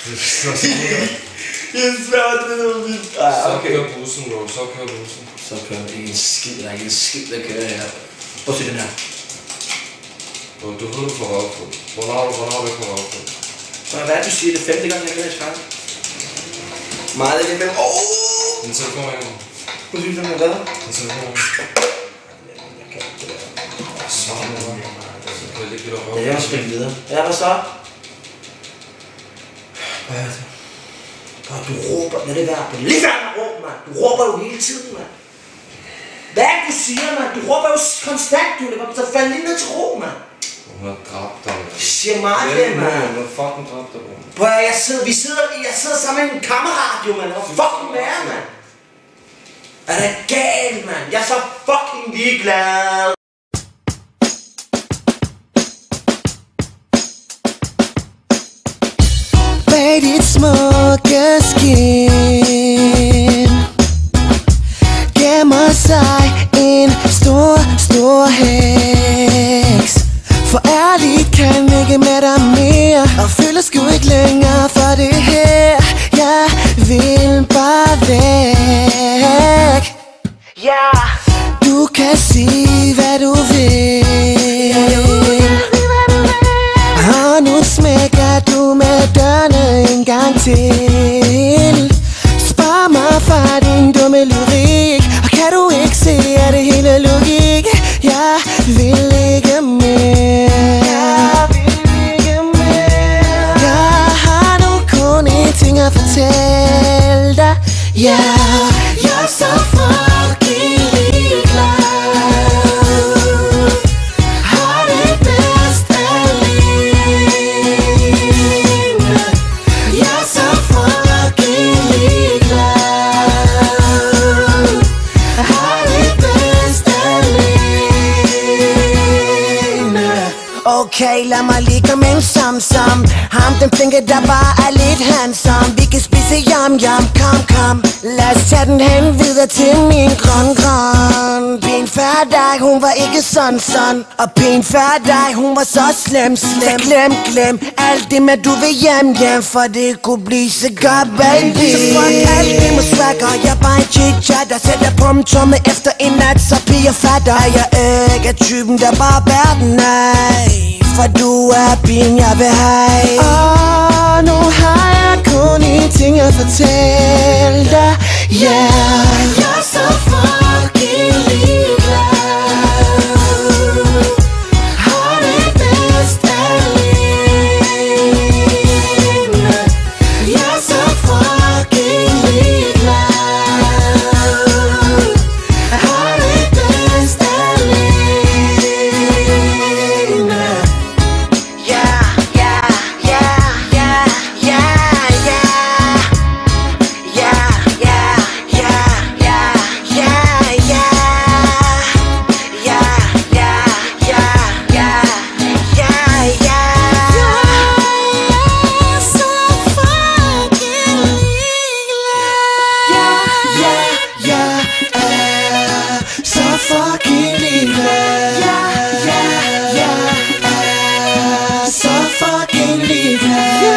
Jeg sværger, det er noget vildt. Så kører bussen, bro. Så kører bussen. Så kører ikke en skid. Der er ikke en skid, der kører her. Prøv at se den her. Du ved, du får røvfuld. Hvornår har du ikke fået røvfuld? Så hvad er det, du siger? Det er 5. gang, jeg kører i skrald. Meget af det 5. Den telefon er nu. Hvor synes du, den er hvad? Den telefon er nu. Jeg kan ikke det der. Svar nu, man. Så kan jeg lige give dig røvfuld. Ja, jeg må springe videre. Ja, hvad så? Hvad er det? Du råber, lad det være. Lad det være med råb, mand. Du råber jo hele tiden, mand. Hvad er det, du siger, mand? Du råber jo konstant, du. Det var så falde lige ned til ro, mand. Hun har dræbt dig, mand. Jeg siger meget det, mand. Hun har fucking dræbt dig, bro. Prøv at jeg sidder sammen med en kammerat, jo, mand. Hvor fucking være, mand? Er det galt, mand? Jeg er så fucking ligeglad. Bag dit smukke skin gemmer sig en stor, stor heks. For ærligt kan ikke med dig mere, og føler sgu ikke længere for det her. Jeg vil bare væk. Ja, du kan sige hvad du vil, og nu smækker du med dørene en gang til. Spar mig fra din dumme lyrik, og kan du ikke se, at det hele logik? Jeg vil ikke mere. Jeg har nu kun en ting at fortælle dig. Ja, jeg er så fucking ligeglad. Har det bedst alene. Jeg er så fucking ligeglad. Har det bedst alene. Okay, lad mig ligge med en samsam. Ham den flinke, der bare er lidt handsome. Vi kan spise yum yum, kom. Lad os tage den hen videre til min grøn. Pæn før dig, hun var ikke sådan. Og pæn før dig, hun var så slem. Så glem alt det med du vil hjem. For det kunne blive så godt, baby. Så fuck alt det med swagger. Jeg er bare en chit-chat, der sætter punktummet efter en nat. Så piger fatter, er jeg ikke er typen, der bare bærer den af. For du er pigen, jeg vil have. Og nu har jeg kun en ting at fortælle dig. Yeah, jeg er så fucking ligeglad. Har det bedst alene. Jeg er så fucking ligeglad. Har det bedst alene. Fucking ligeglad. So fucking ligeglad.